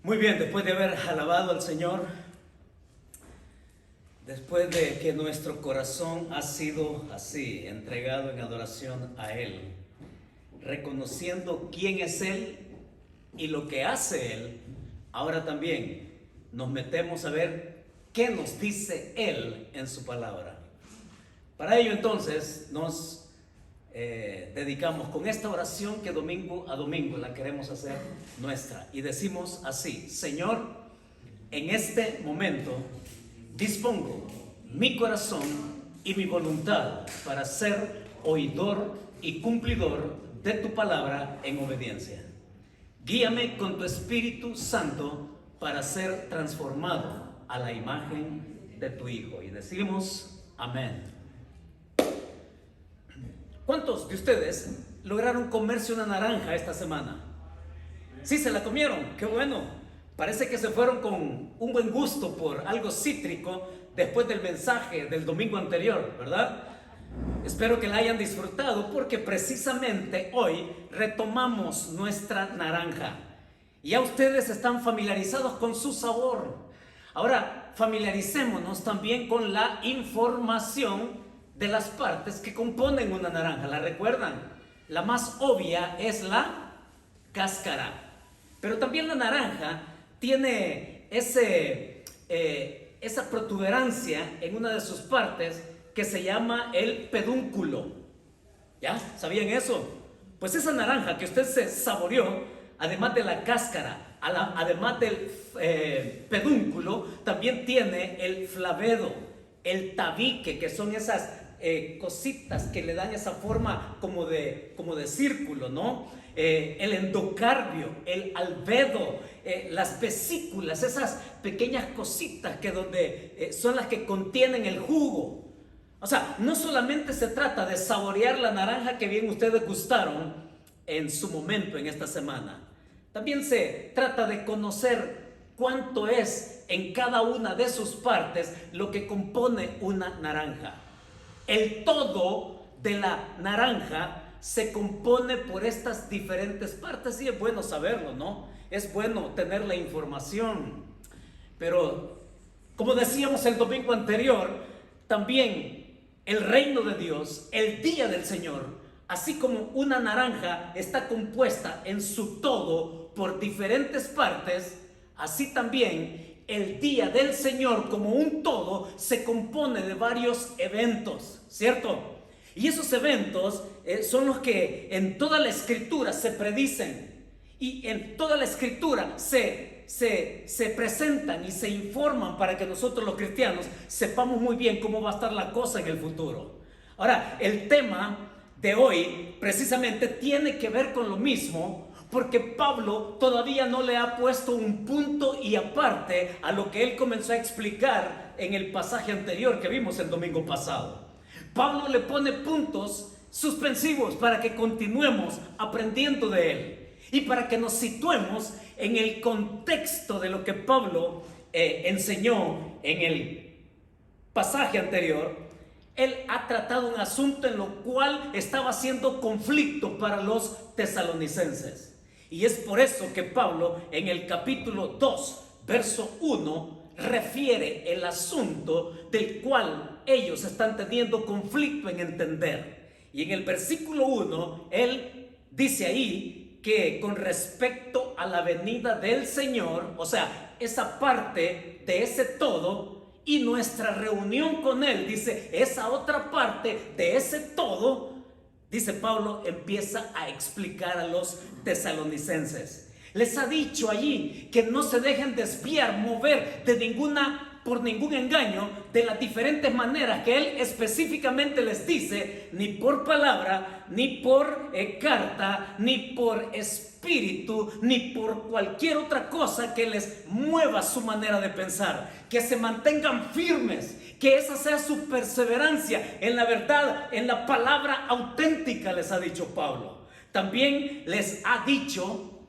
Muy bien, después de haber alabado al Señor, después de que nuestro corazón ha sido así, entregado en adoración a Él, reconociendo quién es Él y lo que hace Él, ahora también nos metemos a ver qué nos dice Él en su palabra. Para ello entonces nos dedicamos con esta oración que domingo a domingo la queremos hacer nuestra y decimos así: Señor, en este momento dispongo mi corazón y mi voluntad para ser oidor y cumplidor de tu palabra en obediencia. Guíame con tu Espíritu Santo para ser transformado a la imagen de tu Hijo. Y decimos amén. ¿Cuántos de ustedes lograron comerse una naranja esta semana? Sí, se la comieron, qué bueno. Parece que se fueron con un buen gusto por algo cítrico después del mensaje del domingo anterior, ¿verdad? Espero que la hayan disfrutado porque precisamente hoy retomamos nuestra naranja. Ya ustedes están familiarizados con su sabor. Ahora, familiaricémonos también con la información de las partes que componen una naranja. ¿La recuerdan? La más obvia es la cáscara. Pero también la naranja tiene esa protuberancia en una de sus partes que se llama el pedúnculo. ¿Ya? ¿Sabían eso? Pues esa naranja que usted se saboreó, además de la cáscara, además del pedúnculo, también tiene el flavedo, el tabique, que son esas cositas que le dan esa forma como de círculo, ¿no? El endocardio, el albedo, las vesículas, esas pequeñas cositas que son las que contienen el jugo. O sea, no solamente se trata de saborear la naranja que bien ustedes gustaron en su momento en esta semana. También se trata de conocer cuánto es en cada una de sus partes lo que compone una naranja. El todo de la naranja se compone por estas diferentes partes y es bueno saberlo, ¿no? Es bueno tener la información. Pero, como decíamos el domingo anterior, también el reino de Dios, el día del Señor, así como una naranja está compuesta en su todo por diferentes partes, así también el día del Señor como un todo se compone de varios eventos, ¿cierto? Y esos eventos son los que en toda la Escritura se predicen y en toda la Escritura se presentan y se informan para que nosotros los cristianos sepamos muy bien cómo va a estar la cosa en el futuro. Ahora, el tema de hoy precisamente tiene que ver con lo mismo, porque Pablo todavía no le ha puesto un punto y aparte a lo que él comenzó a explicar en el pasaje anterior que vimos el domingo pasado. Pablo le pone puntos suspensivos para que continuemos aprendiendo de él y para que nos situemos en el contexto de lo que Pablo enseñó en el pasaje anterior. Él ha tratado un asunto en lo cual estaba haciendo conflicto para los tesalonicenses. Y es por eso que Pablo en el capítulo 2, verso 1, refiere el asunto del cual ellos están teniendo conflicto en entender. Y en el versículo 1, él dice ahí que con respecto a la venida del Señor, o sea, esa parte de ese todo, y nuestra reunión con Él, dice, esa otra parte de ese todo, dice Pablo, empieza a explicar a los tesalonicenses. Les ha dicho allí que no se dejen desviar, mover por ningún engaño, de las diferentes maneras que Él específicamente les dice, ni por palabra, ni por carta, ni por espíritu, ni por cualquier otra cosa que les mueva su manera de pensar. Que se mantengan firmes, que esa sea su perseverancia en la verdad, en la palabra auténtica, les ha dicho Pablo. También les ha dicho,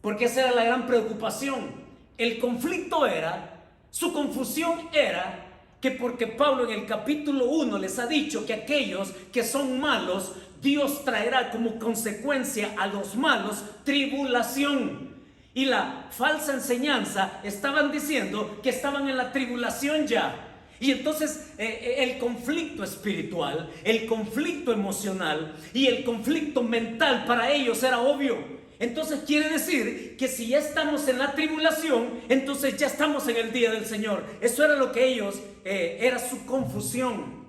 porque esa era la gran preocupación, el conflicto era, su confusión era que porque Pablo en el capítulo 1 les ha dicho que aquellos que son malos, Dios traerá como consecuencia a los malos tribulación. Y la falsa enseñanza estaban diciendo que estaban en la tribulación ya. Y entonces el conflicto espiritual, el conflicto emocional y el conflicto mental para ellos era obvio. Entonces quiere decir que si ya estamos en la tribulación, entonces ya estamos en el día del Señor. Eso era lo que ellos, era su confusión.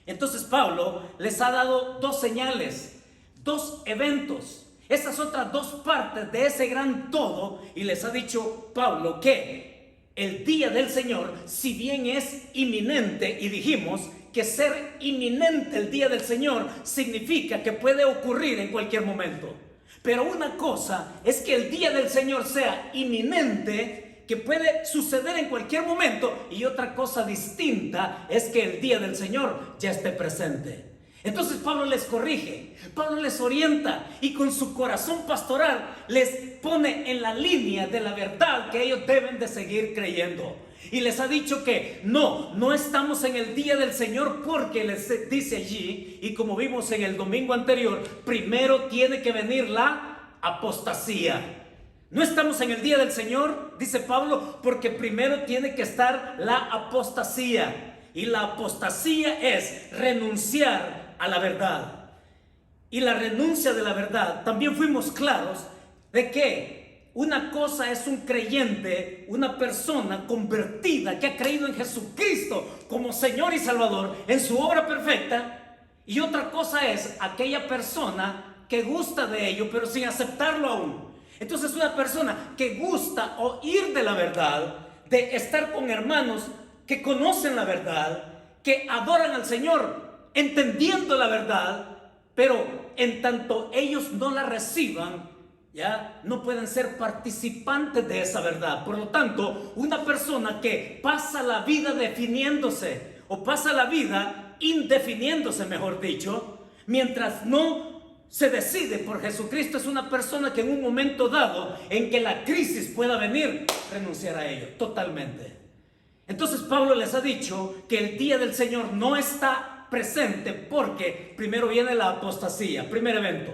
Entonces Pablo les ha dado dos señales, dos eventos, esas otras dos partes de ese gran todo, y les ha dicho Pablo que el día del Señor, si bien es inminente, y dijimos que ser inminente el día del Señor significa que puede ocurrir en cualquier momento. Pero una cosa es que el día del Señor sea inminente, que puede suceder en cualquier momento, y otra cosa distinta es que el día del Señor ya esté presente. Entonces Pablo les corrige, Pablo les orienta y con su corazón pastoral les pone en la línea de la verdad que ellos deben de seguir creyendo. Y les ha dicho que no estamos en el día del Señor, porque les dice allí, y como vimos en el domingo anterior, primero tiene que venir la apostasía. No estamos en el día del Señor, dice Pablo, porque primero tiene que estar la apostasía. Y la apostasía es renunciar a la verdad. Y la renuncia de la verdad, también fuimos claros de que una cosa es un creyente, una persona convertida que ha creído en Jesucristo como Señor y Salvador en su obra perfecta, y otra cosa es aquella persona que gusta de ello pero sin aceptarlo aún. Entonces una persona que gusta oír de la verdad, de estar con hermanos que conocen la verdad, que adoran al Señor entendiendo la verdad, pero en tanto ellos no la reciban, ya no pueden ser participantes de esa verdad. Por lo tanto, una persona que pasa la vida definiéndose o pasa la vida indefiniéndose, mejor dicho, mientras no se decide por Jesucristo, es una persona que en un momento dado en que la crisis pueda venir, renunciar a ello totalmente. Entonces Pablo les ha dicho que el día del Señor no está presente porque primero viene la apostasía, primer evento.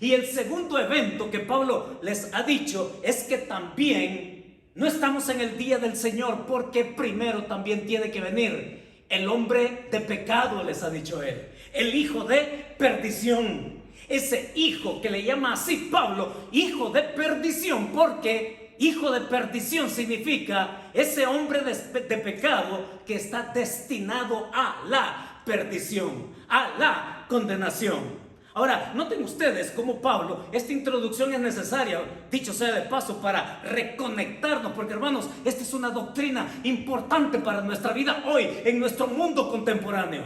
Y el segundo evento que Pablo les ha dicho es que también no estamos en el día del Señor porque primero también tiene que venir el hombre de pecado, les ha dicho él, el hijo de perdición. Ese hijo que le llama así Pablo, hijo de perdición, porque hijo de perdición significa ese hombre de pecado que está destinado a la perdición, a la condenación. Ahora, noten ustedes cómo Pablo, esta introducción es necesaria, dicho sea de paso, para reconectarnos, porque hermanos, esta es una doctrina importante para nuestra vida hoy, en nuestro mundo contemporáneo.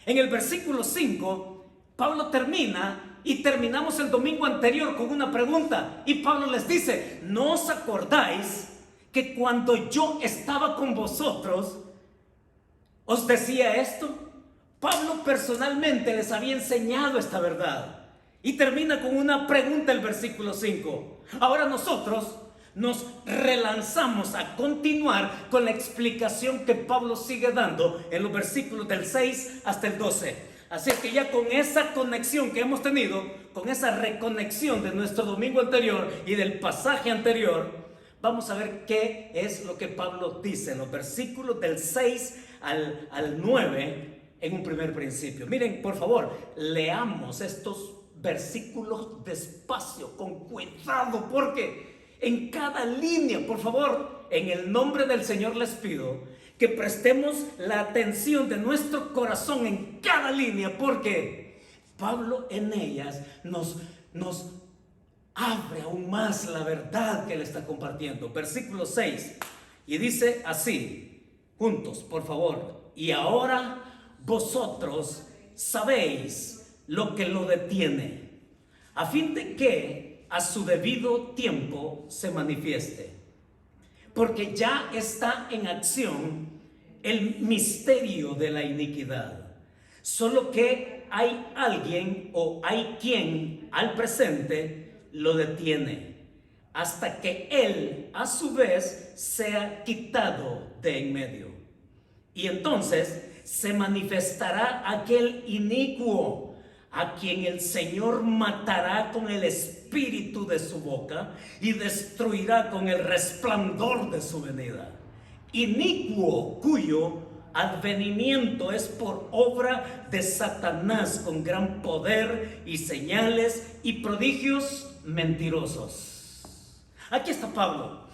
En el versículo 5, Pablo termina, y terminamos el domingo anterior con una pregunta, y Pablo les dice: ¿no os acordáis que cuando yo estaba con vosotros, os decía esto? Pablo personalmente les había enseñado esta verdad. Y termina con una pregunta el versículo 5. Ahora nosotros nos relanzamos a continuar con la explicación que Pablo sigue dando en los versículos del 6 hasta el 12. Así que ya con esa conexión que hemos tenido, con esa reconexión de nuestro domingo anterior y del pasaje anterior, vamos a ver qué es lo que Pablo dice en los versículos del 6 al 9 en un primer principio. Miren, por favor, leamos estos versículos despacio, con cuidado, porque en cada línea, por favor, en el nombre del Señor les pido que prestemos la atención de nuestro corazón en cada línea, porque Pablo en ellas nos abre aún más la verdad que él está compartiendo. Versículo 6, y dice así, juntos, por favor: y ahora vosotros sabéis lo que lo detiene, a fin de que a su debido tiempo se manifieste, porque ya está en acción el misterio de la iniquidad, solo que hay alguien o hay quien al presente lo detiene, hasta que él a su vez sea quitado de en medio. Y entonces se manifestará aquel inicuo, a quien el Señor matará con el espíritu de su boca y destruirá con el resplandor de su venida. Inicuo, cuyo advenimiento es por obra de Satanás, con gran poder y señales y prodigios mentirosos. Aquí está Pablo.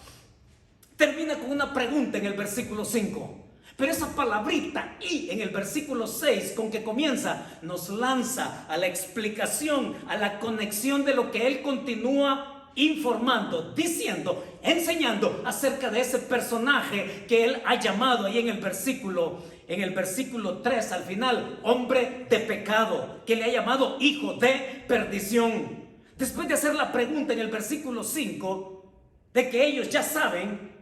Termina con una pregunta en el versículo 5. Pero esa palabrita "y" en el versículo 6 con que comienza nos lanza a la explicación, a la conexión de lo que él continúa informando, diciendo, enseñando acerca de ese personaje que él ha llamado ahí en el versículo 3 al final, hombre de pecado, que le ha llamado hijo de perdición. Después de hacer la pregunta en el versículo 5 de que ellos ya saben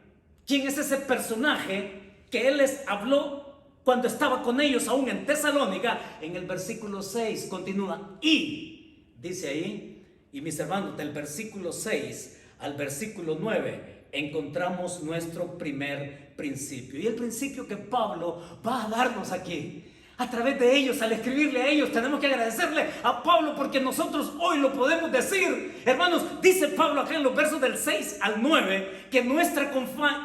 quién es ese personaje que él les habló cuando estaba con ellos aún en Tesalónica, en el versículo 6 continúa, y dice ahí, y mis hermanos, del versículo 6 al versículo 9 encontramos nuestro primer principio. Y el principio que Pablo va a darnos aquí, a través de ellos, al escribirle a ellos, tenemos que agradecerle a Pablo porque nosotros hoy lo podemos decir. Hermanos, dice Pablo acá en los versos del 6 al 9 que nuestra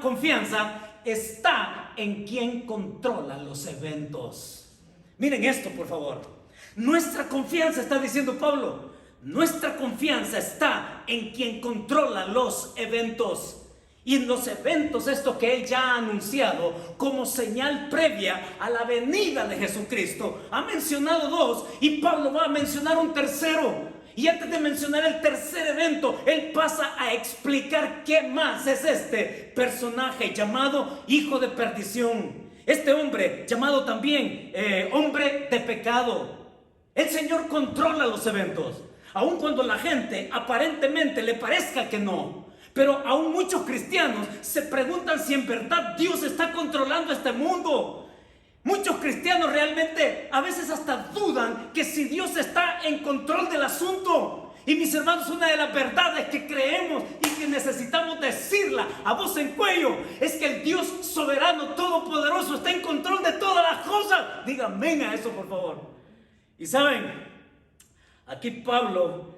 confianza está en quien controla los eventos. Miren esto, por favor. Nuestra confianza, está diciendo Pablo, Nuestra confianza está en quien controla los eventos. Y en los eventos, esto que Él ya ha anunciado como señal previa a la venida de Jesucristo, ha mencionado dos y Pablo va a mencionar un tercero. Y antes de mencionar el tercer evento, Él pasa a explicar qué más es este personaje llamado hijo de perdición. Este hombre llamado también hombre de pecado. El Señor controla los eventos, aun cuando la gente aparentemente le parezca que no. Pero aún muchos cristianos se preguntan si en verdad Dios está controlando este mundo. Muchos cristianos realmente a veces hasta dudan que si Dios está en control del asunto. Y mis hermanos, una de las verdades que creemos y que necesitamos decirla a voz en cuello es que el Dios soberano, todopoderoso, está en control de todas las cosas. Digan amén a eso, por favor. Y saben, aquí Pablo,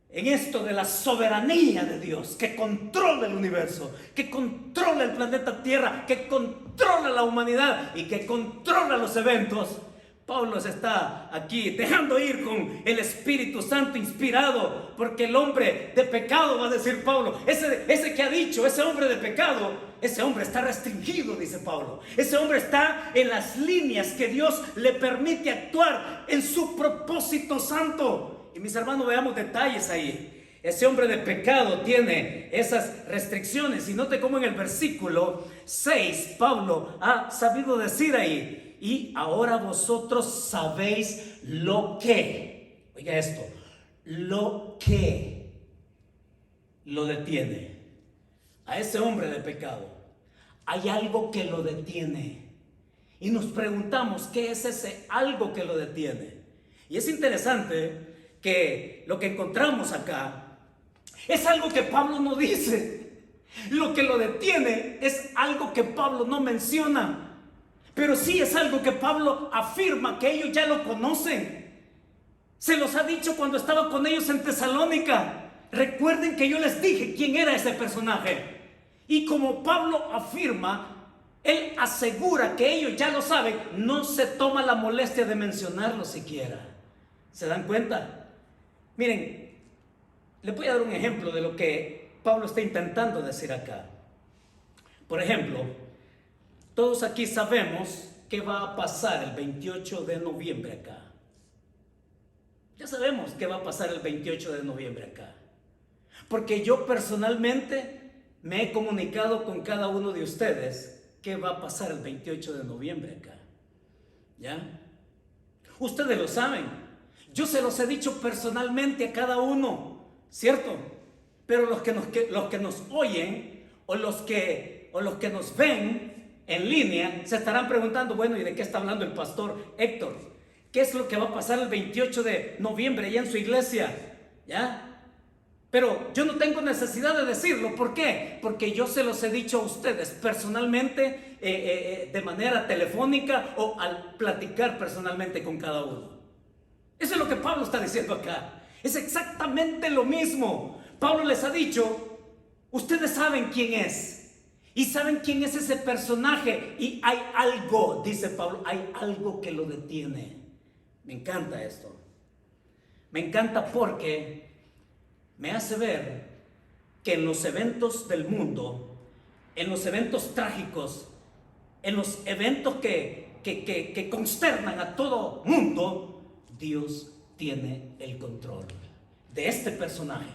en esto de la soberanía de Dios, que controla el universo, que controla el planeta Tierra, que controla la humanidad y que controla los eventos, Pablo se está aquí dejando ir con el Espíritu Santo inspirado, porque el hombre de pecado, va a decir Pablo, ese que ha dicho, ese hombre de pecado, ese hombre está restringido, dice Pablo. Ese hombre está en las líneas que Dios le permite actuar en su propósito santo. Y mis hermanos, veamos detalles ahí. Ese hombre de pecado tiene esas restricciones. Y note cómo en el versículo 6 Pablo ha sabido decir ahí: y ahora vosotros sabéis lo que, oiga esto, lo que lo detiene. A ese hombre de pecado hay algo que lo detiene. Y nos preguntamos, ¿qué es ese algo que lo detiene? Y es interesante que lo que encontramos acá es algo que Pablo no dice. Lo que lo detiene es algo que Pablo no menciona, pero sí es algo que Pablo afirma que ellos ya lo conocen. Se los ha dicho cuando estaba con ellos en Tesalónica. Recuerden que yo les dije quién era ese personaje. Y como Pablo afirma, él asegura que ellos ya lo saben, no se toma la molestia de mencionarlo siquiera. ¿Se dan cuenta? Miren, les voy a dar un ejemplo de lo que Pablo está intentando decir acá. Por ejemplo, todos aquí sabemos qué va a pasar el 28 de noviembre acá. Ya sabemos qué va a pasar el 28 de noviembre acá. Porque yo personalmente me he comunicado con cada uno de ustedes qué va a pasar el 28 de noviembre acá. ¿Ya? Ustedes lo saben. Yo se los he dicho personalmente a cada uno, ¿cierto? Pero los que nos oyen o los que nos ven en línea se estarán preguntando, bueno, ¿y de qué está hablando el pastor Héctor? ¿Qué es lo que va a pasar el 28 de noviembre allá en su iglesia? ¿Ya? Pero yo no tengo necesidad de decirlo. ¿Por qué? Porque yo se los he dicho a ustedes personalmente, de manera telefónica o al platicar personalmente con cada uno. Eso es lo que Pablo está diciendo acá. Es exactamente lo mismo. Pablo les ha dicho, ustedes saben quién es. Y saben quién es ese personaje. Y hay algo, dice Pablo, hay algo que lo detiene. Me encanta esto. Me encanta porque me hace ver que en los eventos del mundo, en los eventos trágicos, en los eventos que consternan a todo mundo, Dios tiene el control de este personaje.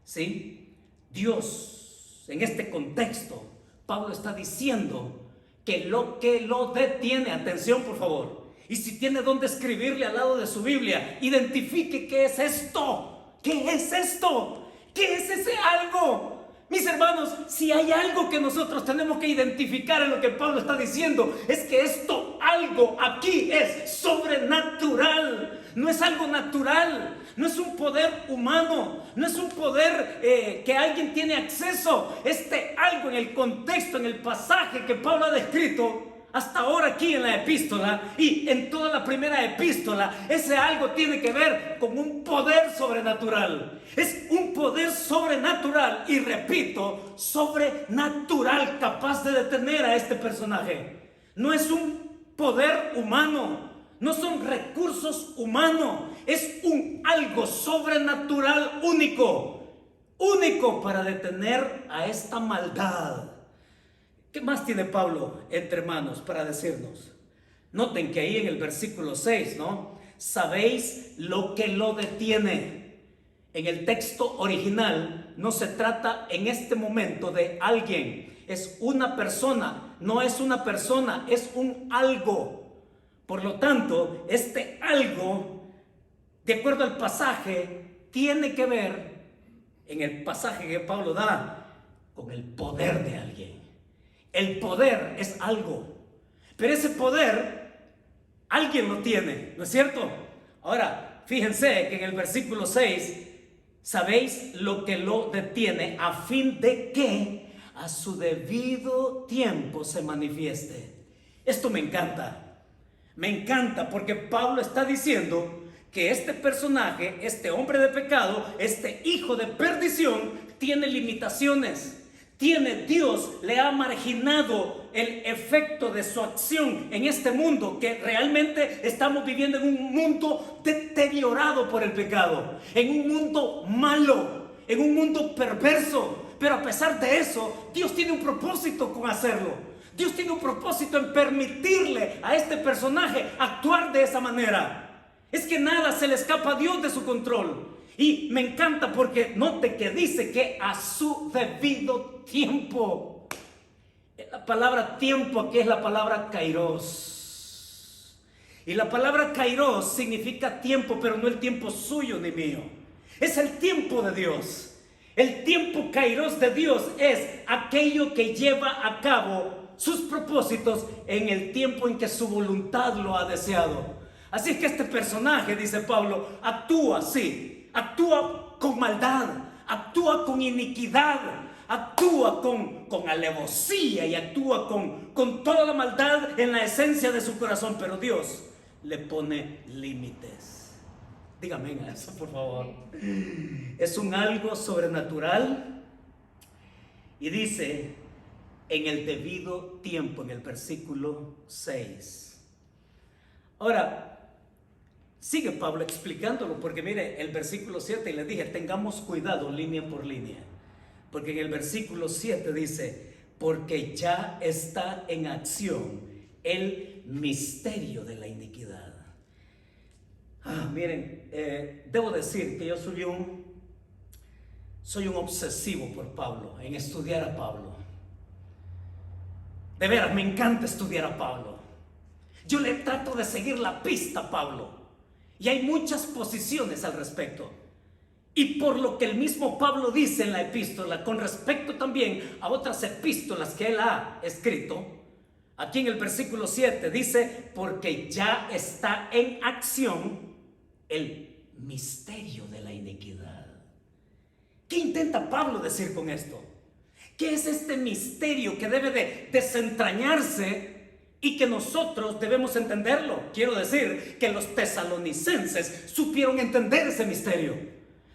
¿Sí? Dios, en este contexto, Pablo está diciendo que lo detiene, atención por favor, y si tiene dónde escribirle al lado de su Biblia, identifique qué es esto. ¿Qué es esto? ¿Qué es ese algo? Mis hermanos, si hay algo que nosotros tenemos que identificar en lo que Pablo está diciendo, es que esto algo aquí es sobrenatural. No es algo natural, no es un poder humano, no es un poder que alguien tiene acceso. Este algo en el contexto, en el pasaje que Pablo ha descrito hasta ahora aquí en la epístola y en toda la primera epístola, ese algo tiene que ver con un poder sobrenatural. Es un poder sobrenatural y repito, sobrenatural, capaz de detener a este personaje. No es un poder humano, no son recursos humanos, es un algo sobrenatural único para detener a esta maldad. ¿Qué más tiene Pablo entre manos para decirnos? Noten que ahí en el versículo 6, ¿no? Sabéis lo que lo detiene. En el texto original no se trata en este momento de alguien, es una persona, no es una persona, es un algo. Por lo tanto, este algo, de acuerdo al pasaje, tiene que ver, en el pasaje que Pablo da, con el poder de alguien. El poder es algo, pero ese poder alguien lo tiene, ¿no es cierto? Ahora, fíjense que en el versículo 6, sabéis lo que lo detiene a fin de que a su debido tiempo se manifieste. Esto me encanta porque Pablo está diciendo que este personaje, este hombre de pecado, este hijo de perdición, tiene limitaciones. Dios le ha marginado el efecto de su acción en este mundo, que realmente estamos viviendo en un mundo deteriorado por el pecado, en un mundo malo, en un mundo perverso. Pero a pesar de eso, Dios tiene un propósito con hacerlo. Dios tiene un propósito en permitirle a este personaje actuar de esa manera. Es que nada se le escapa a Dios de su control. Y me encanta porque note que dice que a su debido tiempo. La palabra tiempo aquí es la palabra kairos. Y la palabra kairos significa tiempo, pero no el tiempo suyo ni mío. Es el tiempo de Dios. El tiempo kairos de Dios es aquello que lleva a cabo sus propósitos en el tiempo en que su voluntad lo ha deseado. Así es que este personaje, dice Pablo, actúa así, actúa con maldad, actúa con iniquidad, actúa con alevosía y actúa con toda la maldad en la esencia de su corazón, pero Dios le pone límites. Dígame a eso, por favor. Es un algo sobrenatural y dice en el debido tiempo, en el versículo 6. Ahora, sigue Pablo explicándolo, porque mire, el versículo 7, y le dije, tengamos cuidado línea por línea, porque en el versículo 7 dice, porque ya está en acción el misterio de la iniquidad. Miren, debo decir que yo soy un obsesivo por Pablo, en estudiar a Pablo. De veras, me encanta estudiar a Pablo. Yo le trato de seguir la pista a Pablo. Y hay muchas posiciones al respecto. Y por lo que el mismo Pablo dice en la epístola, con respecto también a otras epístolas que él ha escrito, aquí en el versículo 7 dice, porque ya está en acción el misterio de la iniquidad. ¿Qué intenta Pablo decir con esto? ¿Qué es este misterio que debe de desentrañarse y que nosotros debemos entenderlo? Quiero decir que los tesalonicenses supieron entender ese misterio.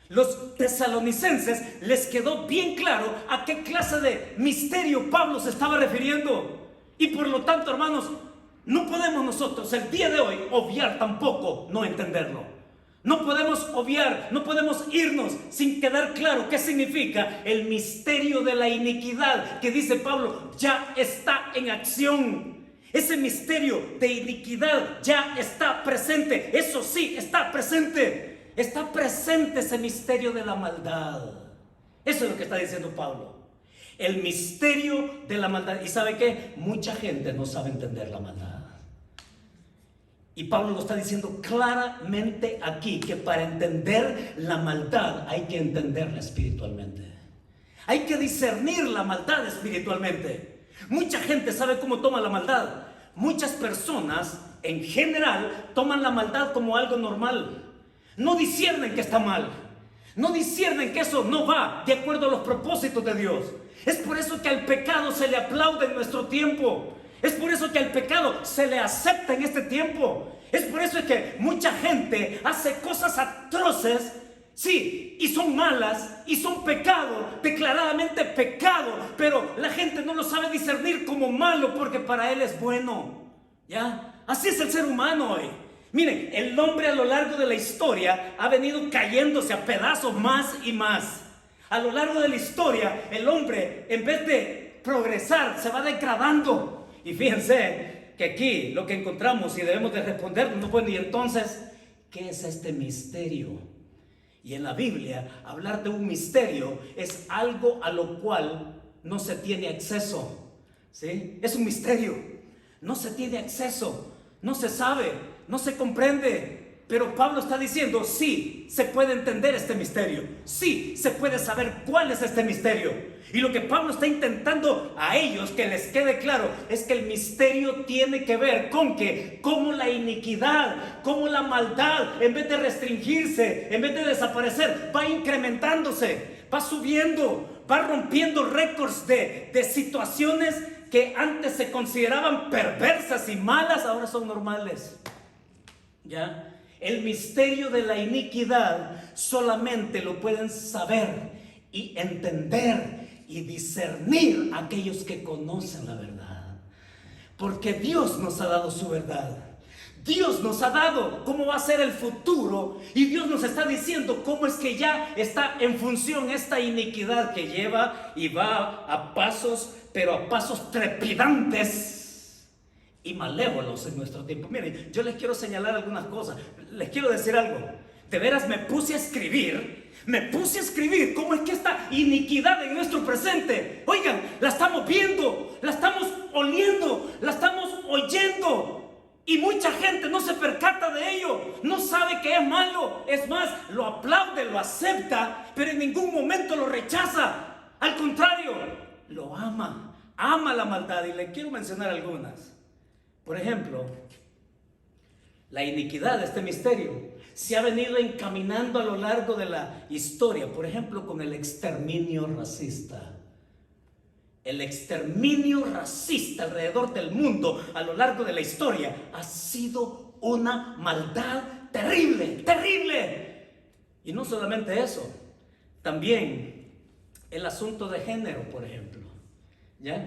Los tesalonicenses les quedó bien claro a qué clase de misterio Pablo se estaba refiriendo. Y por lo tanto, hermanos, no podemos nosotros el día de hoy obviar tampoco no entenderlo. No podemos obviar, no podemos irnos sin quedar claro qué significa el misterio de la iniquidad, que dice Pablo, ya está en acción. Ese misterio de iniquidad ya está presente. Eso sí, está presente. Está presente ese misterio de la maldad. Eso es lo que está diciendo Pablo. El misterio de la maldad. ¿Y sabe qué? Mucha gente no sabe entender la maldad. Y Pablo lo está diciendo claramente aquí, que para entender la maldad hay que entenderla espiritualmente. Hay que discernir la maldad espiritualmente. Mucha gente sabe cómo toma la maldad. Muchas personas en general toman la maldad como algo normal. No disciernen que está mal. No disciernen que eso no va de acuerdo a los propósitos de Dios. Es por eso que al pecado se le aplaude en nuestro tiempo. Es por eso que al pecado se le acepta en este tiempo. Es por eso que mucha gente hace cosas atroces, sí, y son malas, y son pecado, declaradamente pecado, pero la gente no lo sabe discernir como malo porque para él es bueno, ¿ya? Así es el ser humano hoy. Miren, el hombre a lo largo de la historia ha venido cayéndose a pedazos más y más. A lo largo de la historia, el hombre, en vez de progresar, se va degradando. Y fíjense que aquí lo que encontramos y debemos de respondernos, bueno, y entonces, ¿qué es este misterio? Y en la Biblia, hablar de un misterio es algo a lo cual no se tiene acceso. ¿Sí? Es un misterio. No se tiene acceso, no se sabe, no se comprende. Pero Pablo está diciendo, sí, se puede entender este misterio. Sí, se puede saber cuál es este misterio. Y lo que Pablo está intentando a ellos que les quede claro es que el misterio tiene que ver con que, como la iniquidad, como la maldad, en vez de restringirse, en vez de desaparecer, va incrementándose, va subiendo, va rompiendo récords de situaciones que antes se consideraban perversas y malas, ahora son normales. ¿Ya? El misterio de la iniquidad solamente lo pueden saber y entender y discernir aquellos que conocen la verdad. Porque Dios nos ha dado su verdad. Dios nos ha dado cómo va a ser el futuro y Dios nos está diciendo cómo es que ya está en función esta iniquidad que lleva y va a pasos, pero a pasos trepidantes y malévolos en nuestro tiempo. Miren, yo les quiero señalar algunas cosas, les quiero decir algo. De veras me puse a escribir cómo es que esta iniquidad en nuestro presente, oigan, la estamos viendo, la estamos oliendo, la estamos oyendo. Y mucha gente no se percata de ello, no sabe que es malo, es más, lo aplaude, lo acepta, pero en ningún momento lo rechaza. Al contrario, lo ama la maldad. Y le quiero mencionar algunas. Por ejemplo, la iniquidad, este misterio, se ha venido encaminando a lo largo de la historia. Por ejemplo, con el exterminio racista. El exterminio racista alrededor del mundo a lo largo de la historia ha sido una maldad terrible, terrible. Y no solamente eso, también el asunto de género, por ejemplo. ¿Ya?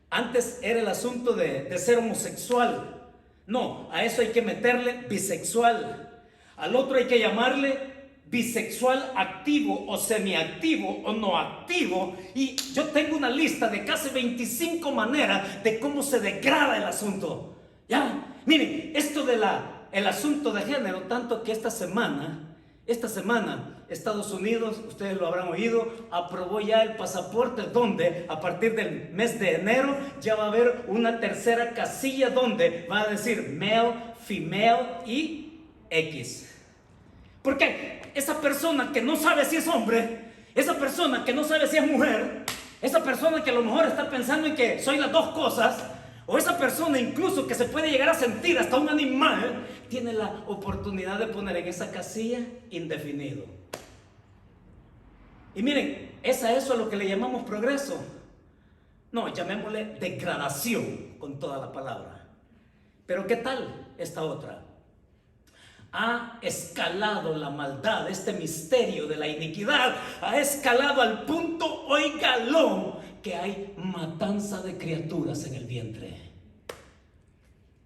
Antes era el asunto de ser homosexual. No, a eso hay que meterle bisexual. Al otro hay que llamarle bisexual activo o semiactivo o no activo. Y yo tengo una lista de casi 25 maneras de cómo se degrada el asunto. Ya, miren, esto de el asunto de género, tanto que esta semana Estados Unidos, ustedes lo habrán oído, aprobó ya el pasaporte donde a partir del mes de enero ya va a haber una tercera casilla donde va a decir male, female y X. ¿Por qué? Esa persona que no sabe si es hombre, esa persona que no sabe si es mujer, esa persona que a lo mejor está pensando en que soy las dos cosas, o esa persona incluso que se puede llegar a sentir hasta un animal, tiene la oportunidad de poner en esa casilla indefinido. Y miren, ¿es a eso a lo que le llamamos progreso? No, llamémosle degradación con toda la palabra. Pero ¿qué tal esta otra? Ha escalado la maldad, este misterio de la iniquidad, ha escalado al punto, óigalo, que hay matanza de criaturas en el vientre.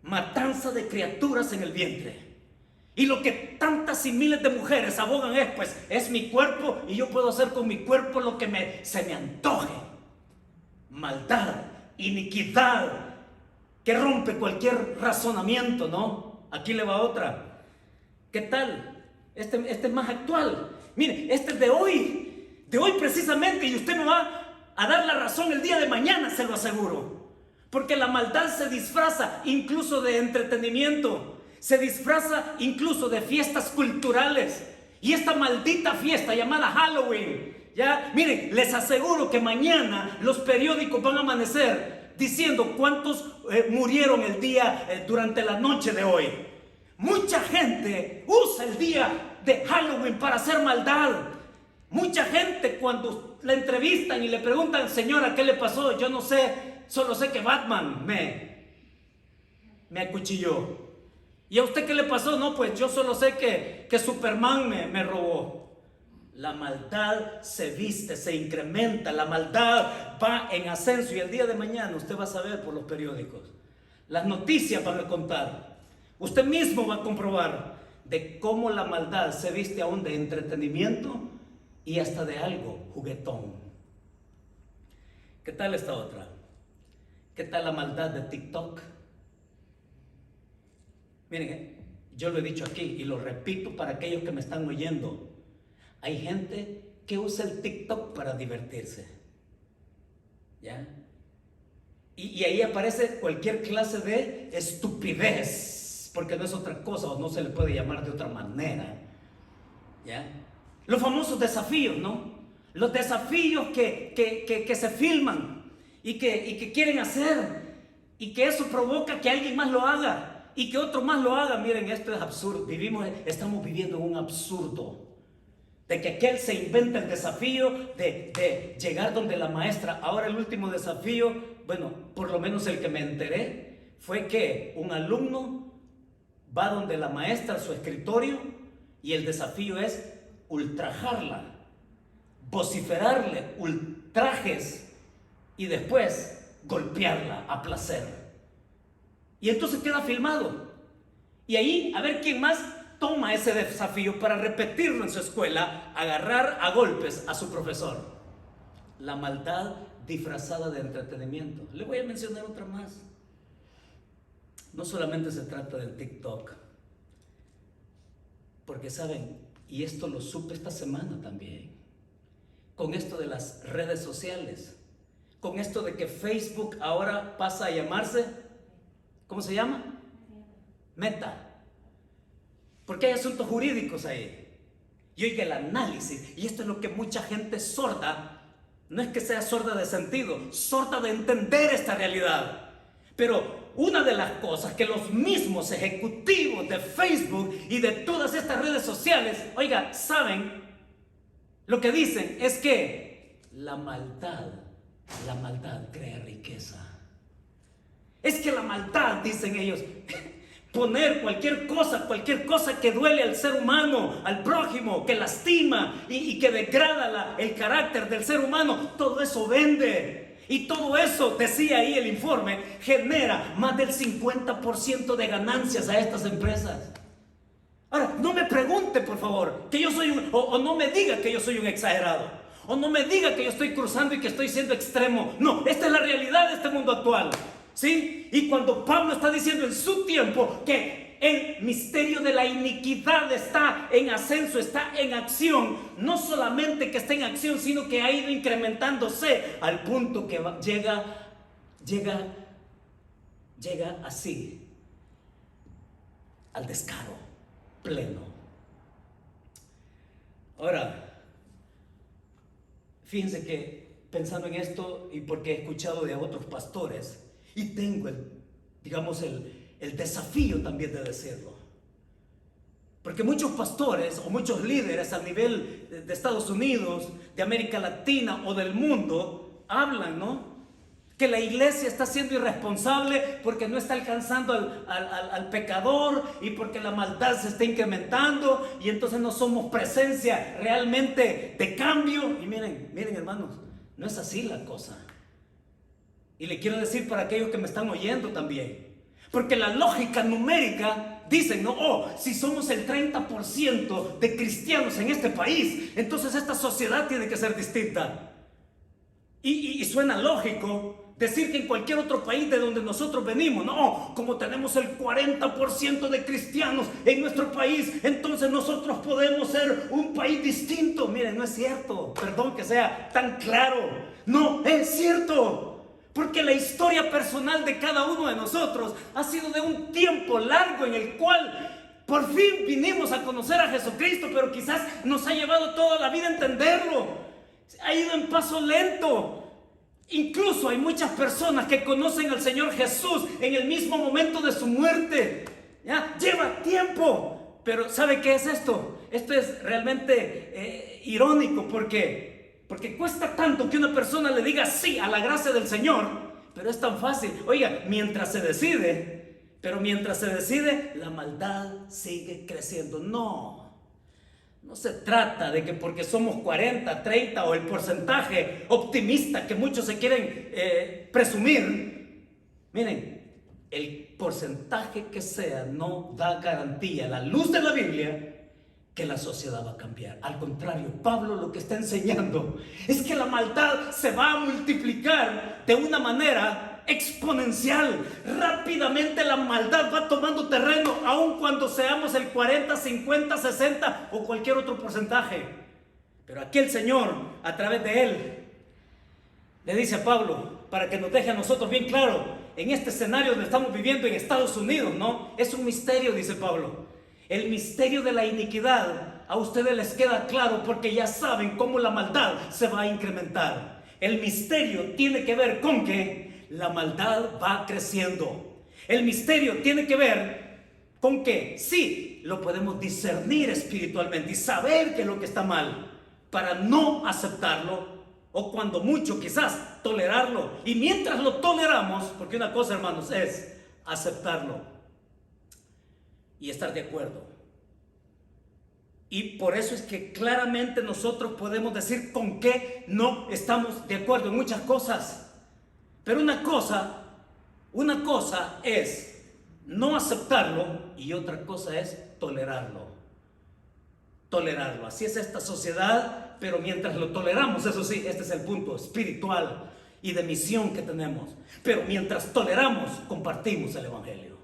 Matanza de criaturas en el vientre. Y lo que tantas y miles de mujeres abogan es, pues, es mi cuerpo y yo puedo hacer con mi cuerpo lo que se me antoje. Maldad, iniquidad, que rompe cualquier razonamiento, ¿no? Aquí le va otra. ¿Qué tal? Este es más actual. Mire, este es de hoy precisamente, y usted me va a dar la razón el día de mañana, se lo aseguro. Porque la maldad se disfraza incluso de entretenimiento, se disfraza incluso de fiestas culturales. Y esta maldita fiesta llamada Halloween, ya, miren, les aseguro que mañana los periódicos van a amanecer diciendo cuántos murieron el día durante la noche de hoy. Mucha gente usa el día de Halloween para hacer maldad. Mucha gente cuando la entrevistan y le preguntan, señora, ¿qué le pasó? Yo no sé, solo sé que Batman me acuchilló. ¿Y a usted qué le pasó? No, pues yo solo sé que Superman me robó. La maldad se viste, se incrementa, la maldad va en ascenso y el día de mañana usted va a saber por los periódicos. Las noticias van a contar Usted mismo va a comprobar de cómo la maldad se viste aún de entretenimiento y hasta de algo juguetón. ¿Qué tal esta otra? ¿Qué tal la maldad de TikTok? Miren, yo lo he dicho aquí y lo repito para aquellos que me están oyendo. Hay gente que usa el TikTok para divertirse, ¿ya? Y ahí aparece cualquier clase de estupidez, porque no es otra cosa o no se le puede llamar de otra manera, ¿ya? Los famosos desafíos, ¿no? Los desafíos que se filman y que quieren hacer, y que eso provoca que alguien más lo haga y que otro más lo haga. Miren, esto es absurdo. Estamos viviendo en un absurdo. De que aquel se inventa el desafío de llegar donde la maestra. Ahora el último desafío, bueno, por lo menos el que me enteré, fue que un alumno va donde la maestra a su escritorio y el desafío es ultrajarla, vociferarle ultrajes y después golpearla a placer. Y entonces queda filmado. Y ahí a ver quién más toma ese desafío para repetirlo en su escuela, agarrar a golpes a su profesor. La maldad disfrazada de entretenimiento. Le voy a mencionar otra más. No solamente se trata del TikTok, porque saben, y esto lo supe esta semana también, con esto de las redes sociales, con esto de que Facebook ahora pasa a llamarse, ¿cómo se llama? Meta. Porque hay asuntos jurídicos ahí. Y oiga el análisis, y esto es lo que mucha gente sorda, no es que sea sorda de sentido, sorda de entender esta realidad. Pero una de las cosas que los mismos ejecutivos de Facebook y de todas estas redes sociales, oiga, saben, lo que dicen es que la maldad crea riqueza. Es que la maldad, dicen ellos, poner cualquier cosa que duele al ser humano, al prójimo, que lastima y que degrada el carácter del ser humano, todo eso vende. Y todo eso, decía ahí el informe, genera más del 50% de ganancias a estas empresas. Ahora, no me pregunte, por favor, que yo soy o no me diga que yo soy un exagerado, o no me diga que yo estoy cruzando y que estoy siendo extremo. No, esta es la realidad de este mundo actual, ¿sí? Y cuando Pablo está diciendo en su tiempo que el misterio de la iniquidad está en ascenso, está en acción, no solamente que está en acción, sino que ha ido incrementándose al punto que llega así al descaro pleno. Ahora, fíjense que pensando en esto, y porque he escuchado de otros pastores, y tengo el desafío también de decirlo, porque muchos pastores o muchos líderes a nivel de Estados Unidos, de América Latina o del mundo, hablan, ¿no? Que la iglesia está siendo irresponsable porque no está alcanzando al pecador y porque la maldad se está incrementando y entonces no somos presencia realmente de cambio. Y miren hermanos, no es así la cosa. Y le quiero decir para aquellos que me están oyendo también, porque la lógica numérica dicen, no, si somos el 30% de cristianos en este país, entonces esta sociedad tiene que ser distinta. Y suena lógico decir que en cualquier otro país de donde nosotros venimos, no, como tenemos el 40% de cristianos en nuestro país, entonces nosotros podemos ser un país distinto. Miren, no es cierto, perdón que sea tan claro, no es cierto. Porque la historia personal de cada uno de nosotros ha sido de un tiempo largo en el cual por fin vinimos a conocer a Jesucristo, pero quizás nos ha llevado toda la vida a entenderlo. Ha ido en paso lento. Incluso hay muchas personas que conocen al Señor Jesús en el mismo momento de su muerte. ¿Ya? Lleva tiempo. Pero ¿sabe qué es esto? Esto es realmente irónico porque cuesta tanto que una persona le diga sí a la gracia del Señor, pero es tan fácil. Oiga, mientras se decide, la maldad sigue creciendo. No se trata de que porque somos 40, 30 o el porcentaje optimista que muchos se quieren presumir. Miren, el porcentaje que sea, no da garantía, a la luz de la Biblia, que la sociedad va a cambiar. Al contrario, Pablo lo que está enseñando es que la maldad se va a multiplicar de una manera exponencial. Rápidamente la maldad va tomando terreno, aun cuando seamos el 40, 50, 60 o cualquier otro porcentaje. Pero aquí el Señor, a través de él, le dice a Pablo, para que nos deje a nosotros bien claro, en este escenario donde estamos viviendo en Estados Unidos, ¿no? Es un misterio, dice Pablo. El misterio de la iniquidad a ustedes les queda claro porque ya saben cómo la maldad se va a incrementar. El misterio tiene que ver con que la maldad va creciendo. El misterio tiene que ver con que sí, lo podemos discernir espiritualmente y saber que es lo que está mal para no aceptarlo, o cuando mucho quizás tolerarlo. Y mientras lo toleramos, porque una cosa, hermanos, es aceptarlo y estar de acuerdo. Y por eso es que claramente nosotros podemos decir con qué no estamos de acuerdo en muchas cosas. Pero una cosa es no aceptarlo y otra cosa es tolerarlo. Tolerarlo. Así es esta sociedad, pero mientras lo toleramos, eso sí, este es el punto espiritual y de misión que tenemos. Pero mientras toleramos, compartimos el Evangelio.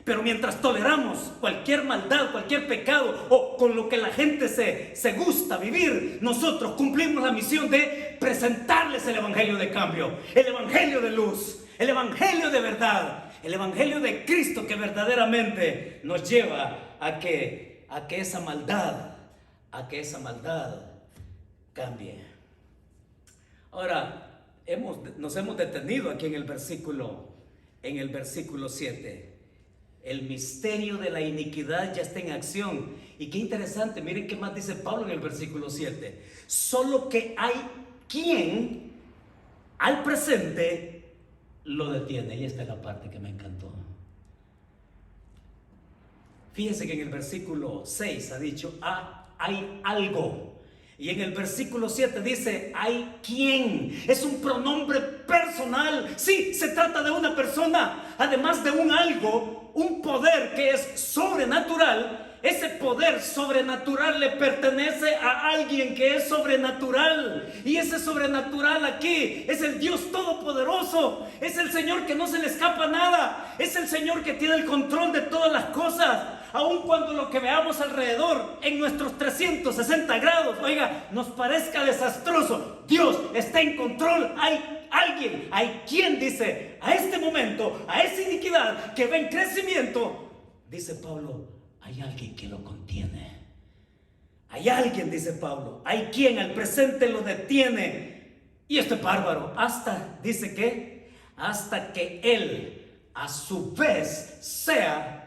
Pero mientras toleramos cualquier maldad, cualquier pecado o con lo que la gente se gusta vivir, nosotros cumplimos la misión de presentarles el Evangelio de cambio, el Evangelio de luz, el Evangelio de verdad, el Evangelio de Cristo que verdaderamente nos lleva a que esa maldad cambie. Ahora, nos hemos detenido aquí en el versículo 7. El misterio de la iniquidad ya está en acción. Y qué interesante, miren qué más dice Pablo en el versículo 7. Solo que hay quien al presente lo detiene. Y esta es la parte que me encantó. Fíjense que en el versículo 6 ha dicho, hay algo. Y en el versículo 7 dice, hay quien. Es un pronombre personal. Sí, se trata de una persona. Además de un algo, un poder que es sobrenatural. Ese poder sobrenatural le pertenece a alguien que es sobrenatural. Y ese sobrenatural aquí es el Dios Todopoderoso. Es el Señor que no se le escapa nada. Es el Señor que tiene el control de todas las cosas. Aun cuando lo que veamos alrededor en nuestros 360 grados, oiga, nos parezca desastroso, Dios está en control. Hay alguien, hay quien dice, a este momento, a esa iniquidad que va en crecimiento, dice Pablo, hay alguien que lo contiene. Hay alguien, dice Pablo, hay quien al presente lo detiene. Y esto es bárbaro, dice que, hasta que él a su vez sea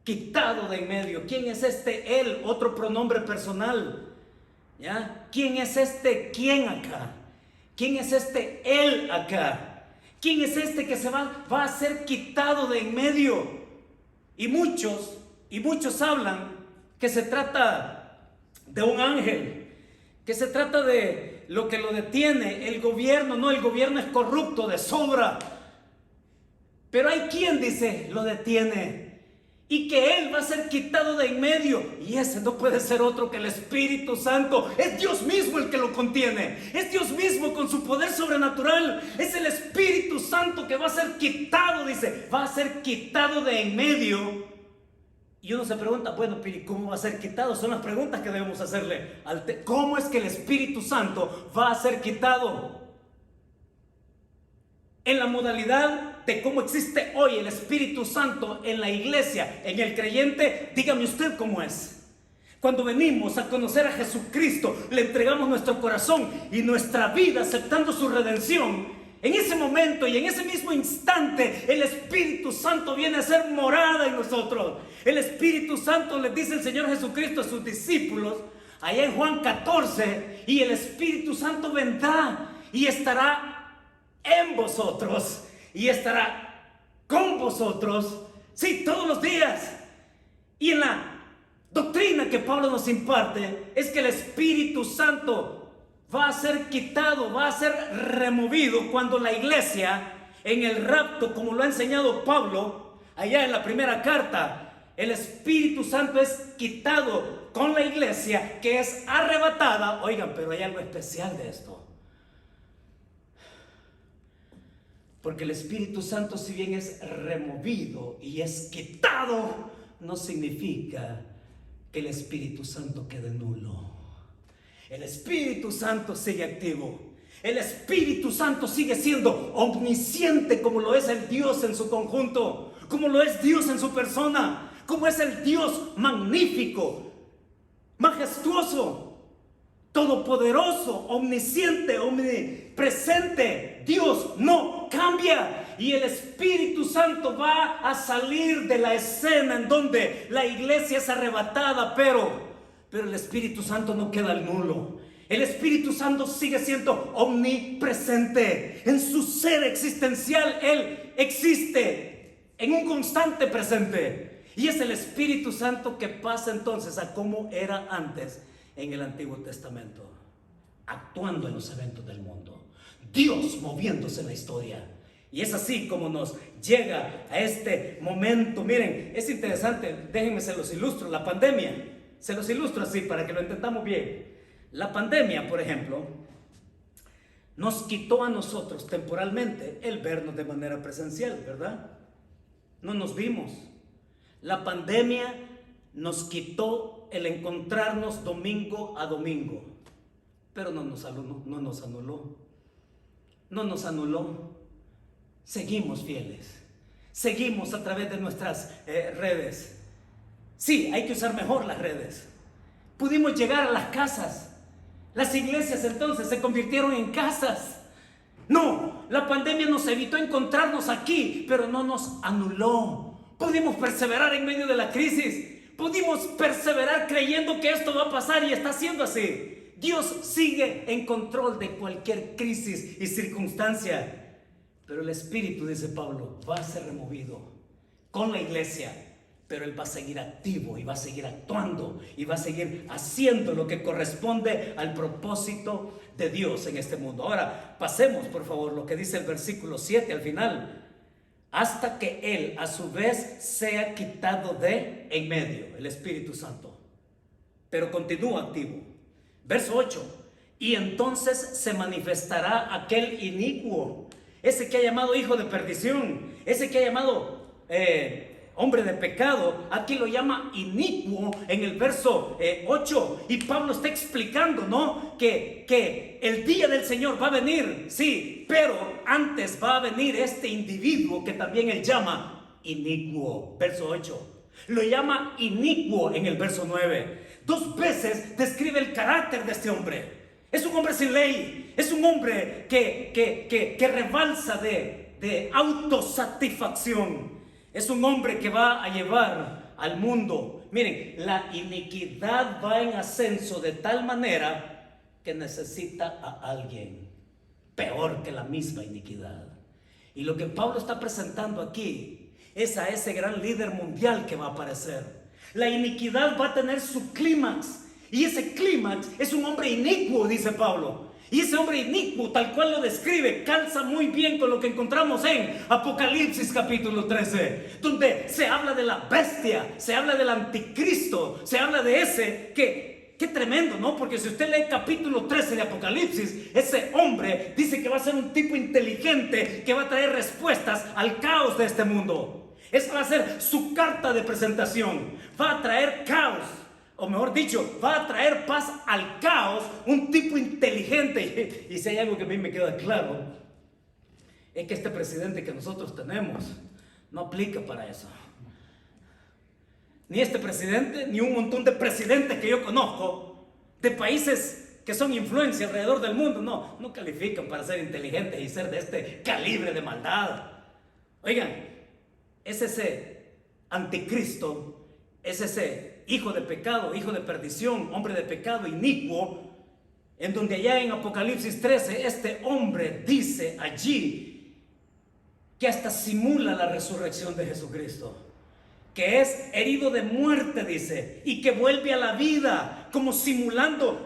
quitado de en medio. ¿Quién es este él? Otro pronombre personal. ¿Ya? ¿Quién es este quién acá? ¿Quién es este él acá? ¿Quién es este que se va a ser quitado de en medio? Y muchos hablan que se trata de un ángel, que se trata de lo que lo detiene, el gobierno. No, el gobierno es corrupto de sobra. Pero hay quien dice, lo detiene. Y que él va a ser quitado de en medio. Y ese no puede ser otro que el Espíritu Santo. Es Dios mismo el que lo contiene. Es Dios mismo con su poder sobrenatural. Es el Espíritu Santo que va a ser quitado, dice. Va a ser quitado de en medio. Y uno se pregunta, bueno, pero ¿cómo va a ser quitado? Son las preguntas que debemos hacerle. ¿Cómo es que el Espíritu Santo va a ser quitado? En la modalidad de cómo existe hoy el Espíritu Santo en la iglesia, en el creyente, dígame usted cómo es. Cuando venimos a conocer a Jesucristo, le entregamos nuestro corazón y nuestra vida aceptando su redención. En ese momento y en ese mismo instante, el Espíritu Santo viene a ser morada en nosotros. El Espíritu Santo, les dice el Señor Jesucristo a sus discípulos, allá en Juan 14, y el Espíritu Santo vendrá y estará en vosotros y estará con vosotros, sí, todos los días. Y en la doctrina que Pablo nos imparte es que el Espíritu Santo va a ser quitado, va a ser removido cuando la iglesia en el rapto, como lo ha enseñado Pablo, allá en la primera carta, el Espíritu Santo es quitado con la iglesia, que es arrebatada. Oigan, pero hay algo especial de esto. Porque el Espíritu Santo, si bien es removido y es quitado, no significa que el Espíritu Santo quede nulo. El Espíritu Santo sigue activo. El Espíritu Santo sigue siendo omnisciente, como lo es el Dios en su conjunto, como lo es Dios en su persona, como es el Dios magnífico, majestuoso, todopoderoso, omnisciente, omnipresente. Dios no cambia, y el Espíritu Santo va a salir de la escena en donde la iglesia es arrebatada, pero el Espíritu Santo no queda nulo. El Espíritu Santo sigue siendo omnipresente. En su ser existencial, Él existe en un constante presente. Y es el Espíritu Santo que pasa entonces a cómo era antes en el Antiguo Testamento, actuando en los eventos del mundo, Dios moviéndose en la historia. Y es así como nos llega a este momento. Miren, es interesante, déjenme se los ilustro. La pandemia, se los ilustro así para que lo entendamos bien. La pandemia, por ejemplo, nos quitó a nosotros temporalmente el vernos de manera presencial, ¿verdad? No nos vimos. La pandemia nos quitó el encontrarnos domingo a domingo, pero no nos anuló. Seguimos fieles, seguimos a través de nuestras redes. Sí, hay que usar mejor las redes. Pudimos llegar a las casas. Las iglesias entonces se convirtieron en casas. No, la pandemia nos evitó encontrarnos aquí, pero no nos anuló. Pudimos perseverar en medio de la crisis. Pudimos perseverar creyendo que esto va a pasar, y está siendo así. Dios sigue en control de cualquier crisis y circunstancia. Pero el Espíritu, dice Pablo, va a ser removido con la iglesia. Pero Él va a seguir activo y va a seguir actuando y va a seguir haciendo lo que corresponde al propósito de Dios en este mundo. Ahora, pasemos por favor lo que dice el versículo 7 al final. Hasta que Él a su vez sea quitado de en medio, el Espíritu Santo. Pero continúa activo. Verso 8. Y entonces se manifestará aquel inicuo, ese que ha llamado hijo de perdición, ese que ha llamado hombre de pecado. Aquí lo llama inicuo en el verso 8. Y Pablo está explicando, ¿no? Que el día del Señor va a venir, sí, pero antes va a venir este individuo que también él llama inicuo. Verso 8. Lo llama inicuo en el verso 9. 2 veces describe el carácter de este hombre. Es un hombre sin ley. Es un hombre que rebalsa de autosatisfacción. Es un hombre que va a llevar al mundo. Miren, la iniquidad va en ascenso de tal manera que necesita a alguien peor que la misma iniquidad. Y lo que Pablo está presentando aquí es a ese gran líder mundial que va a aparecer. La iniquidad va a tener su clímax, y ese clímax es un hombre inicuo, dice Pablo. Y ese hombre inicuo, tal cual lo describe, calza muy bien con lo que encontramos en Apocalipsis capítulo 13, donde se habla de la bestia, se habla del anticristo, se habla de ese que, qué tremendo, ¿no? Porque si usted lee capítulo 13 de Apocalipsis, ese hombre dice que va a ser un tipo inteligente que va a traer respuestas al caos de este mundo. Esa va a ser su carta de presentación. Va a traer caos, o mejor dicho, va a traer paz al caos, un tipo inteligente. Y si hay algo que a mí me queda claro, es que este presidente que nosotros tenemos no aplica para eso. Ni este presidente, ni un montón de presidentes que yo conozco, de países que son influencia alrededor del mundo, no califican para ser inteligentes y ser de este calibre de maldad. Oigan, es ese anticristo, es ese hijo de pecado, hijo de perdición, hombre de pecado inicuo, en donde allá en Apocalipsis 13 este hombre dice allí que hasta simula la resurrección de Jesucristo. que es herido de muerte, dice, y que vuelve a la vida, como simulando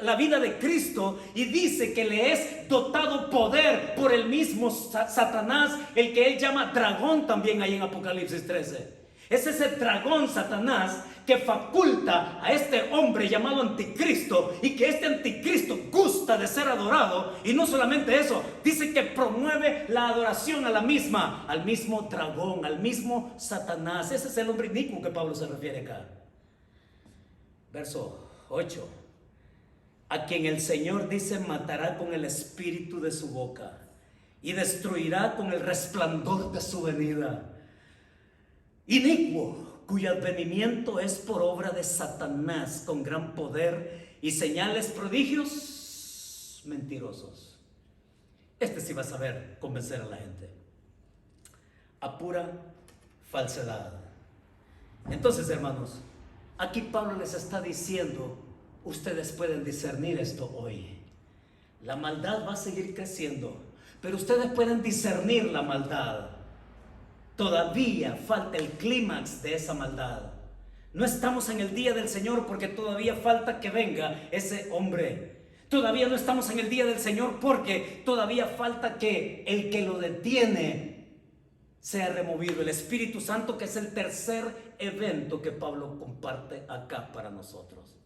la vida de Cristo, y dice que le es dotado poder por el mismo Satanás, el que él llama dragón también ahí en Apocalipsis 13. Es ese dragón Satanás que faculta a este hombre llamado anticristo, y que este anticristo gusta de ser adorado. Y no solamente eso, dice que promueve la adoración al mismo dragón, al mismo Satanás. Ese es el hombre inicuo que Pablo se refiere acá. Verso 8: a quien el Señor, dice, matará con el espíritu de su boca y destruirá con el resplandor de su venida. Inicuo, cuyo advenimiento es por obra de Satanás, con gran poder y señales, prodigios mentirosos. Este sí va a saber convencer a la gente a pura falsedad. Entonces, hermanos, aquí Pablo les está diciendo, ustedes pueden discernir esto hoy. La maldad va a seguir creciendo, pero ustedes pueden discernir la maldad. Todavía falta el clímax de esa maldad. No estamos en el día del Señor porque todavía falta que venga ese hombre. Todavía no estamos en el día del Señor porque todavía falta que el que lo detiene sea removido. El Espíritu Santo, que es el tercer evento que Pablo comparte acá para nosotros.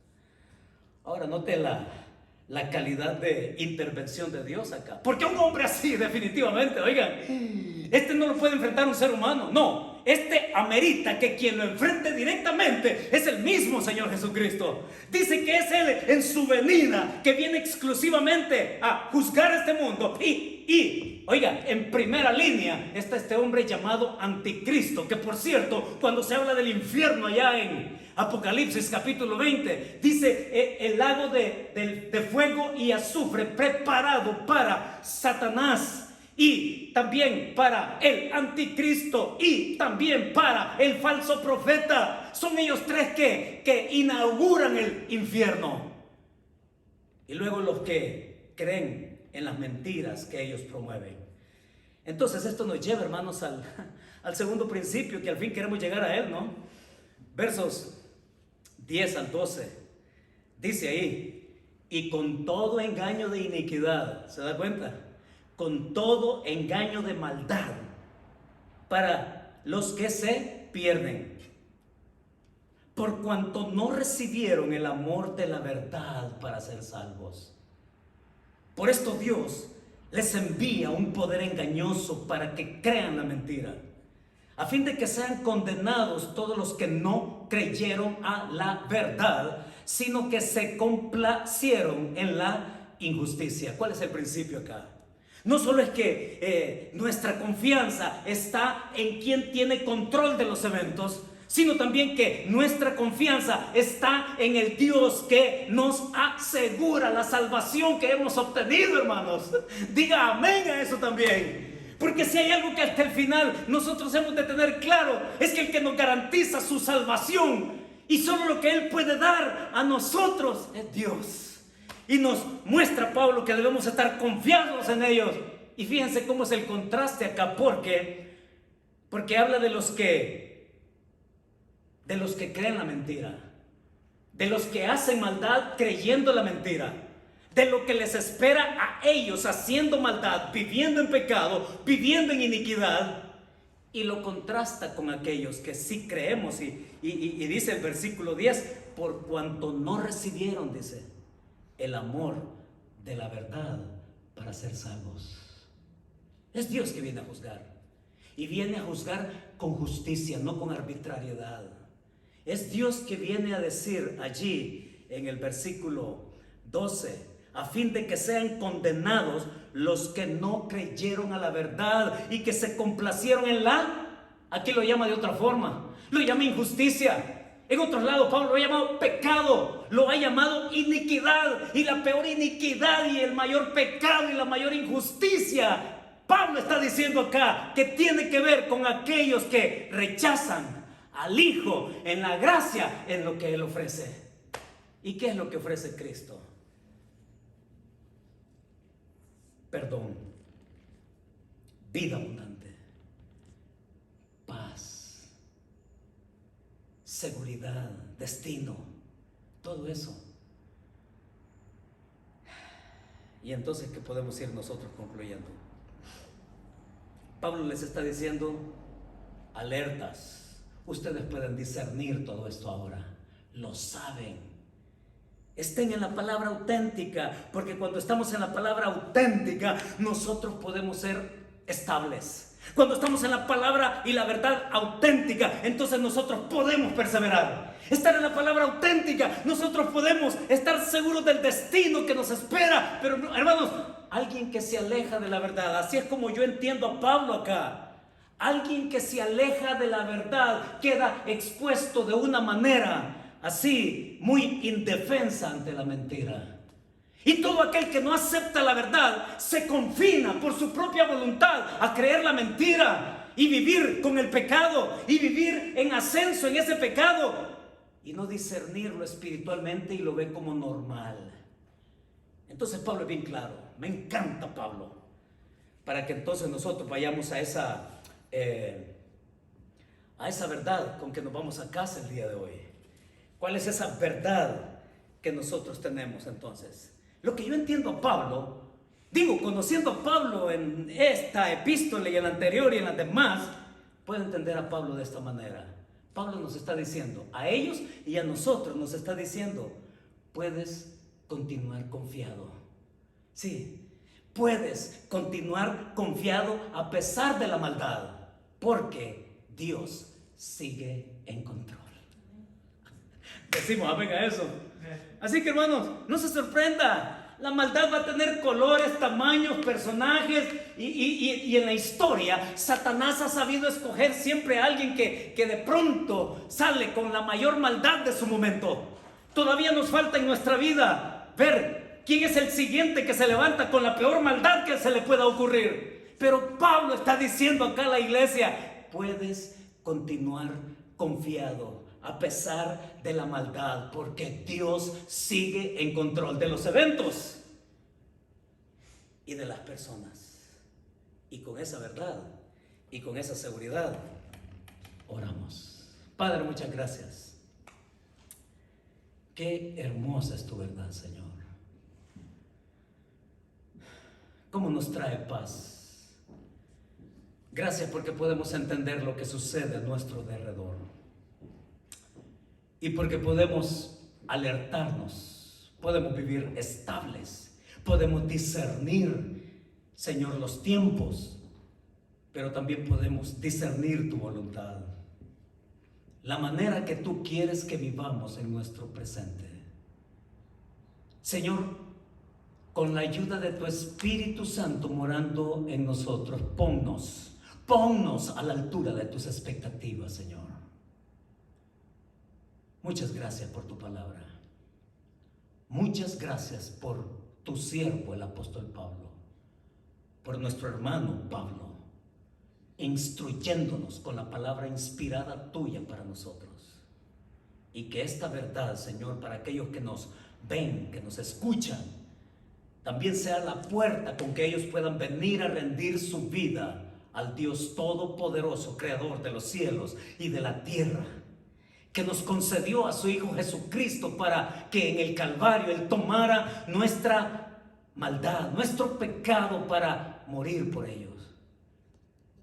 Ahora note la calidad de intervención de Dios acá. Porque un hombre así, definitivamente, oigan, este no lo puede enfrentar un ser humano. No, este amerita que quien lo enfrente directamente es el mismo Señor Jesucristo. Dice que es Él en su venida, que viene exclusivamente a juzgar este mundo. Y oiga, en primera línea está este hombre llamado Anticristo, que por cierto, cuando se habla del infierno allá en Apocalipsis capítulo 20, dice el lago de fuego y azufre preparado para Satanás, y también para el anticristo, y también para el falso profeta. Son ellos tres que inauguran el infierno. Y luego los que creen en las mentiras que ellos promueven. Entonces esto nos lleva, hermanos, al segundo principio, que al fin queremos llegar a él, ¿no? Versos 10 al 12, dice ahí, y con todo engaño de iniquidad, ¿se da cuenta? Con todo engaño de maldad, para los que se pierden, por cuanto no recibieron el amor de la verdad para ser salvos. Por esto Dios les envía un poder engañoso para que crean la mentira, a fin de que sean condenados todos los que no creyeron a la verdad, sino que se complacieron en la injusticia. ¿Cuál es el principio acá? No solo es que nuestra confianza está en quien tiene control de los eventos, sino también que nuestra confianza está en el Dios que nos asegura la salvación que hemos obtenido, hermanos. Diga amén a eso también. Porque si hay algo que hasta el final nosotros hemos de tener claro, es que el que nos garantiza su salvación y solo lo que Él puede dar a nosotros es Dios. Y nos muestra Pablo que debemos estar confiados en ellos. Y fíjense cómo es el contraste acá, porque habla de los que creen la mentira, de los que hacen maldad creyendo la mentira, de lo que les espera a ellos haciendo maldad, viviendo en pecado, viviendo en iniquidad, y lo contrasta con aquellos que sí creemos. Y dice el versículo 10, por cuanto no recibieron, dice, el amor de la verdad para ser salvos. Es Dios que viene a juzgar, y viene a juzgar con justicia, no con arbitrariedad. Es Dios que viene a decir allí en el versículo 12, a fin de que sean condenados los que no creyeron a la verdad y que se complacieron en aquí lo llama de otra forma, lo llama injusticia. En otros lados Pablo lo ha llamado pecado, lo ha llamado iniquidad, y la peor iniquidad y el mayor pecado y la mayor injusticia, Pablo está diciendo acá que tiene que ver con aquellos que rechazan al Hijo en la gracia, en lo que Él ofrece. ¿Y qué es lo que ofrece Cristo? Perdón, vida abundante, paz, seguridad, destino, todo eso. Y entonces, ¿qué podemos ir nosotros concluyendo? Pablo les está diciendo, alertas, ustedes pueden discernir todo esto ahora, lo saben. Estén en la palabra auténtica, porque cuando estamos en la palabra auténtica, nosotros podemos ser estables. Cuando estamos en la palabra y la verdad auténtica, entonces nosotros podemos perseverar. Estar en la palabra auténtica, nosotros podemos estar seguros del destino que nos espera. Pero hermanos, alguien que se aleja de la verdad, así es como yo entiendo a Pablo acá. Alguien que se aleja de la verdad queda expuesto de una manera así, muy indefensa ante la mentira. Y todo aquel que no acepta la verdad se confina por su propia voluntad a creer la mentira y vivir con el pecado y vivir en ascenso en ese pecado y no discernirlo espiritualmente y lo ve como normal. Entonces Pablo es bien claro, me encanta Pablo, para que entonces nosotros vayamos a esa verdad con que nos vamos a casa el día de hoy. ¿Cuál es esa verdad que nosotros tenemos entonces? Lo que yo entiendo a Pablo, conociendo a Pablo en esta epístola y en la anterior y en las demás, puedo entender a Pablo de esta manera. Pablo nos está diciendo, a ellos y a nosotros nos está diciendo, puedes continuar confiado. Sí, puedes continuar confiado a pesar de la maldad, porque Dios sigue en control. Decimos amén a eso. Así que hermanos, no se sorprenda. La maldad va a tener colores, tamaños, personajes y en la historia Satanás ha sabido escoger siempre a alguien que de pronto sale con la mayor maldad de su momento. Todavía nos falta en nuestra vida ver quién es el siguiente que se levanta con la peor maldad que se le pueda ocurrir. Pero Pablo está diciendo acá a la iglesia, puedes continuar confiado a pesar de la maldad, porque Dios sigue en control de los eventos y de las personas. Y con esa verdad y con esa seguridad oramos. Padre, muchas gracias. Qué hermosa es tu verdad, Señor. Cómo nos trae paz. Gracias porque podemos entender lo que sucede a nuestro derredor. Y porque podemos alertarnos, podemos vivir estables, podemos discernir, Señor, los tiempos, pero también podemos discernir tu voluntad, la manera que tú quieres que vivamos en nuestro presente. Señor, con la ayuda de tu Espíritu Santo morando en nosotros, ponnos a la altura de tus expectativas, Señor. Muchas gracias por tu palabra. Muchas gracias por tu siervo, el apóstol Pablo, por nuestro hermano Pablo, instruyéndonos con la palabra inspirada tuya para nosotros. Y que esta verdad, Señor, para aquellos que nos ven, que nos escuchan, también sea la puerta con que ellos puedan venir a rendir su vida al Dios Todopoderoso, Creador de los cielos y de la tierra, que nos concedió a su Hijo Jesucristo para que en el Calvario Él tomara nuestra maldad, nuestro pecado, para morir por ellos.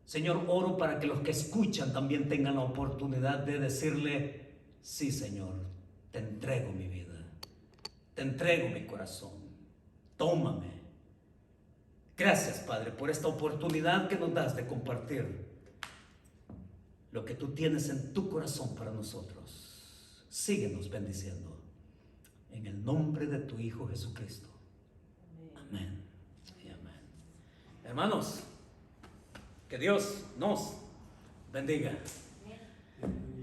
Señor, oro para que los que escuchan también tengan la oportunidad de decirle, sí, Señor, te entrego mi vida, te entrego mi corazón, tómame. Gracias, Padre, por esta oportunidad que nos das de compartir lo que tú tienes en tu corazón para nosotros. Síguenos bendiciendo en el nombre de tu Hijo Jesucristo. Amén y amén. Hermanos, que Dios nos bendiga.